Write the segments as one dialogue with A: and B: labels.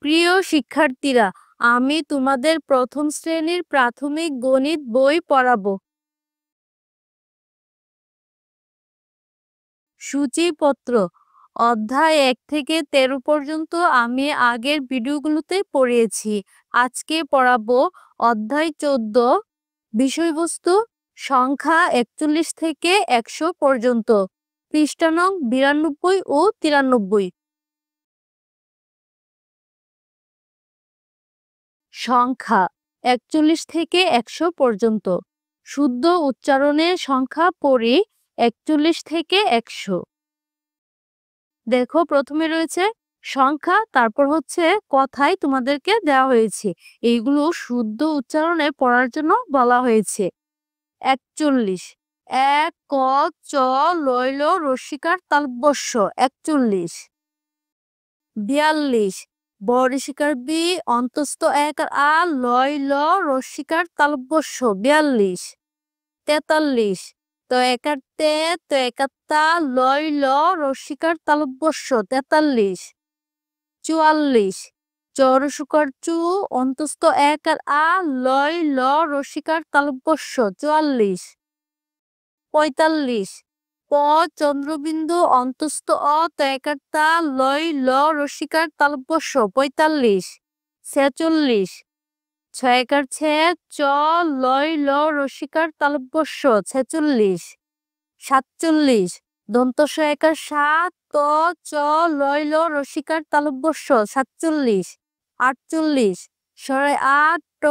A: প্রিয় শিক্ষার্থীরা, আমি তোমাদের প্রথম শ্রেণীর প্রাথমিক গণিত বই পড়াবো। সূচিপত্র অধ্যায় 1 থেকে 13 পর্যন্ত আমি আগের ভিডিওগুলোতে পড়িয়েছি। আজকে পড়াবো অধ্যায় 14, বিষয়বস্তু সংখ্যা 41 থেকে 100 পর্যন্ত, পৃষ্ঠা নং 92 ও 93। সংখ্যা 41 থেকে 100 পর্যন্ত। শুদ্ধ উচ্চারণের সংখ্যা পড়ি 41 থেকে 100। দেখো, প্রথমে রয়েছে সংখ্যা, তারপর হচ্ছে কথায় তোমাদেরকে দেওয়া হয়েছে। এইগুলো শুদ্ধ উচ্চারণে পড়ার জন্য বলা হয়েছে। 41, এক ক চ লইল রস্যিকার তালব্যস্য 41। 42, বর্ষিকার বি অন্তস্থ এক আর আ লয় ল রস্যিকার তালব্যস্য 42। 43, তো একার তে তো একার তা লয় ল রস্যিকার তালব্যস্য 43। 44, চরসুকার চু অন্তস্থ এক আর আ লয় ল রস্যিকার তালব্যস্য 44। 45, প চন্দ্রবিন্দু অন্তস্থ অ তয়কার তা লয় ল রস্যিকার তালব্যস্য 45। 46, ছয়কার ছে চ লয় ল রস্যিকার তালব্যস্য 46। 47, দন্ত একার সাত ত চ লয় ল রস্যিকার তালব্যস্য 47। 48, স্বরে আ ট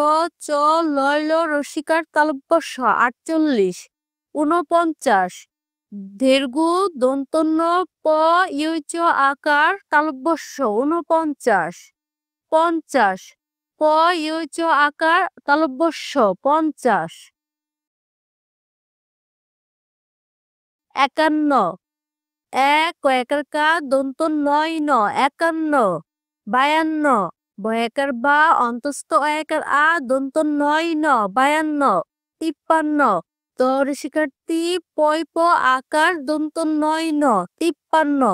A: চ লয় ল রস্যিকার তালব্যস্য 48। 49, দীর্ঘ দন্তন্য প ইউচ আকার তালব্যস্য 49। 50, প ইউচ আকার তালব্যস্য 50। 51, এক একার কা দন্ত নয় ন 51। 52, বয়াকার বা অন্তস্থ একার আ দন্ত নয় ন 52। 53, তর শিক্ষার্থী পয় প আকার দন্ত নয় ন 53।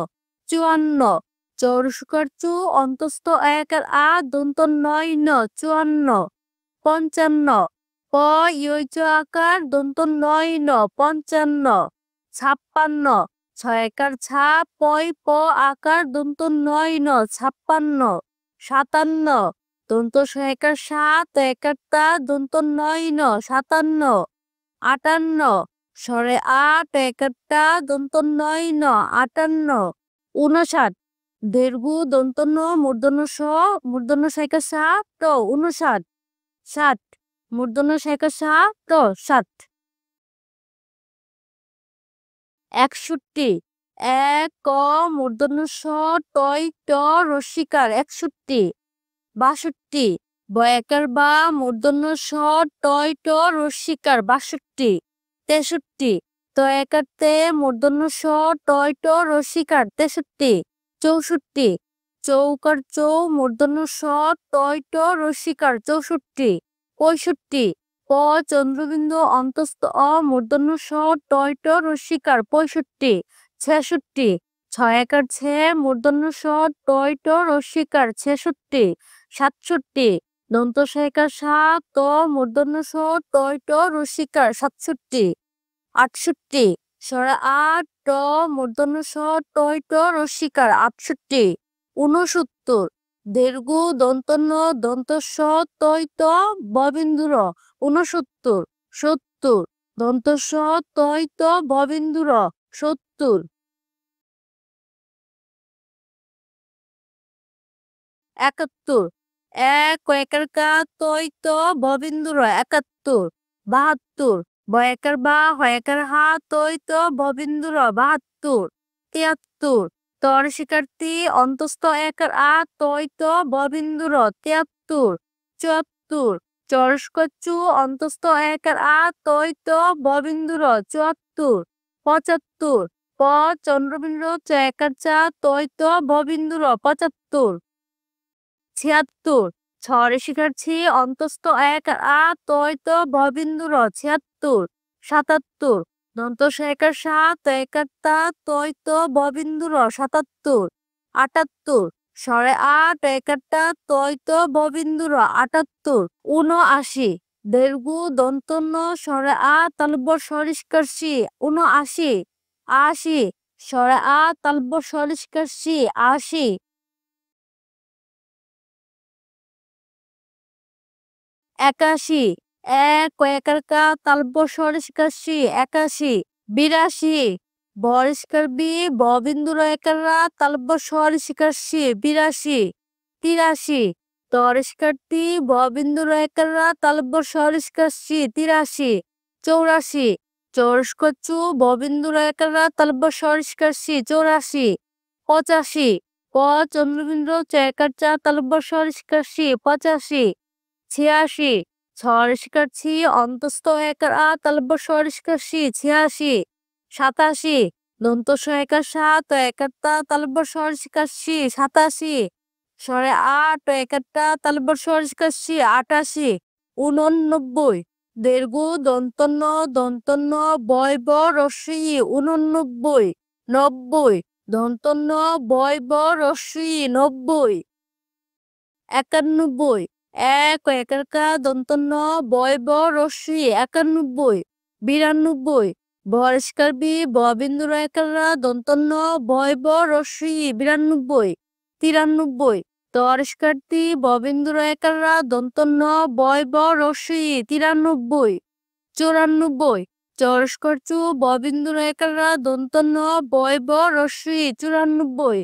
A: 54, চর শিকার চু অন্তস্থ একার আ দন্ত নয় ন 54। 55, প ইয়চ আকার দন্ত নয় ন 55। 56, ছয়কার ছা পয় প আকার দন্ত নয় ন 56। 57, দন্ত সহায়কার সাত একার তা দন্ত নয় ন 57। 58, স্বরে আট একার টা দন্ত নয় ন 58। 59, দীর্ঘ দন্ত ন মূর্ধন্য স মূর্ধন্য সহায়কার সা ট 59। 60, মূর্ধন্য সহায়কার সা ট 60। 61, এক ক মূর্ধন্য স টয় ট রস্যিকার 61। 62, বয়াকার বা মূর্ধন্য স টয় ট রস্যিকার 62। 63, ত একার তে মূর্ধন্য স টয় ট রস্যিকার 63। 64, চৌকার চৌ মূর্ধন্য স টয় ট রস্যিকার 64। 65, প চন্দ্রবিন্দু অন্তস্থ অ মূর্ধন্য স টয় ট রস্যিকার 65। 66, ছয় একার ছে মূর্ধন্য স টয় ট রস্যিকার 66। 67, দন্ত সহায়কার সা ত মূর্ধন্য স টয় ট রস্যিকার 67। 68, স্বরে আ ট মূর্ধন্য স টয় ট রস্যিকার 68। 69, দীর্ঘ দন্তন্য দন্ত স তয় ত ববিন্দুর 69। 70, দন্ত স তয় ত ববিন্দুর 70। 71, এক একার কা তয় ত ববিন্দুর 71। 72, বয়াকার বা হয়াকার হা তয় ত ববিন্দুর 72। 73, তর শিক্ষার্থী অন্তস্থ একার আ তয় ত ববিন্দুর 73। 74, চরস্কচু অন্তস্থ একার আ তয় ত ববিন্দুর 74। 75, প চন্দ্রবিন্দু চ একার চা তয় ত ববিন্দুর 75। 76, ছরে শিখাচ্ছি অন্তস্থ এক আর আ তয় তো ববিন্দুর 76। 77, দন্ত একার সাত একার তা তয় তো ববিন্দুর 77। 78, স্বরে আ টয়কারটা তয় ত ববিন্দুর ৭৮ ৭৯ দীর্ঘ দন্ত ন স্বরে আ তালব্য সরিষ্কার সি ৭৯ ৮০ স্বরে আ তালব্য সরিষ্কার সি ৮০ ৮১ এক কয়াকার কা তালব্য সরিষ্কার সি ৮১ ৮২ বরিষ্কার বি ববিন্দুর একার রা তালব্য সরিষ্কার সি ৮২ ৮৩ তরিষ্কার তি ববিন্দুর একার রা তালব্য সরিষ্কার সি ৮৩ ৮৪ চৌরস্কর চু ববিন্দুর একার রা তালব্য সরিষ্কার সি ৮৪ ৮৫ ক চন্দ্রবিন্দু চেকার চা তালব্য সরিষ্কার সি ৮৫ ৮৬ সরিষ্কার ছি অন্তস্থ একার আ তালব্য সরিষ্কার সি ৮৬ ৮৭ দন্ত স একার সাত একার তা তালব্য সরিষ্কার সি ৮৭ স্বরে আ ট একার টা তালব্য সরিষ্কার সি ৮৮ ৮৯ দীর্ঘ দন্ত ন বয় ব রস্বই ৮৯ ৯০ দন্ত ন বয় ব রস্বই ৯০ ৯১ এক একার কা দন্ত ন বয় ব রস্বই ৯১ ৯২ বরিষ্কার বি ববিন্দুর একার রা দন্ত ন বয় ব রস্বই ৯২ ৯৩ তরিষ্কার তি ববিন্দুর একার রা দন্ত ন বয় ব রস্বই ৯৩ ৯৪ চরস্কর চু ববিন্দুর একার রা দন্ত ন বয় ব রস্বই ৯৪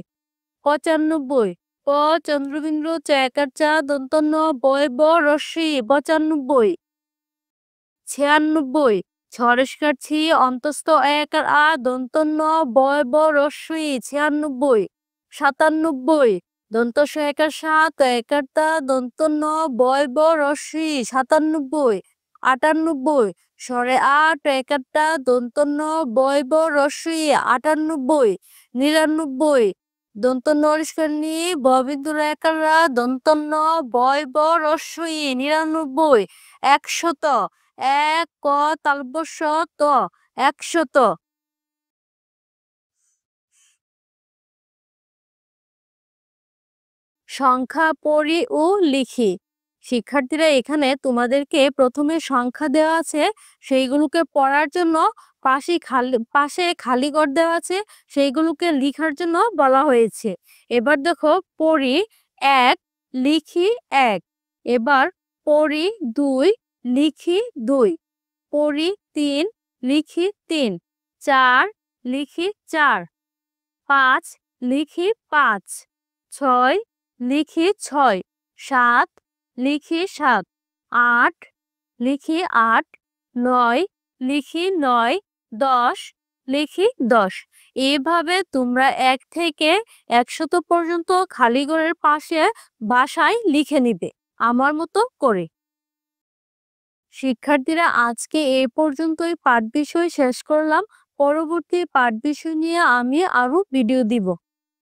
A: ৯৫ প চন্দ্রবিন্দু চেকার চা দন্ত ন বয় ব রস্বই ৯৫ ৯৬ সরিষ্কার ছি অন্তস্থ একার আ দন্ত ন বয় ব রস্বই ৯৬ ৯৭ দন্ত স একার সাত একার তা দন্ত ন বয় ব রস্বই ৯৭ ৯৮ স্বরে আট একার টা দন্ত ন বয় ব রস্বই ৯৮ ৯৯ দন্ত নরিষ্কার নি ববিন্দুর একার রা দন্ত ন বয় ব রস্বই ৯৯ ১০০ এক ক তালব্য স ত ১০০ সংখ্যা পড়ি ও লিখি। শিক্ষার্থীরা এখানে তোমাদেরকে প্রথমে সংখ্যা দেওয়া আছে, সেইগুলোকে পড়ার জন্য পাশে খালি ঘর দেওয়া আছে, সেইগুলোকে লিখার জন্য বলা হয়েছে। এবার দেখো পড়ি ১ লিখি ১, এবার পড়ি ২ লিখি ২, পড়ি ৩ লিখি ৩, ৪ লিখি ৪, ৫ লিখি ৫, ৬ লিখি ৬, ৭ লিখি ৭, ৮ লিখি ৮, ৯ লিখি ৯, ১০ লিখি ১০। এভাবে তোমরা ১ থেকে ১০০ পর্যন্ত খালি ঘরের পাশে বাসায় লিখে নিবে আমার মতো করে। শিক্ষার্থীরা আজকে এই পর্যন্তই পাঠ বিষয় শেষ করলাম। পরবর্তী পাঠ বিষয় নিয়ে আমি আরো ভিডিও দিব।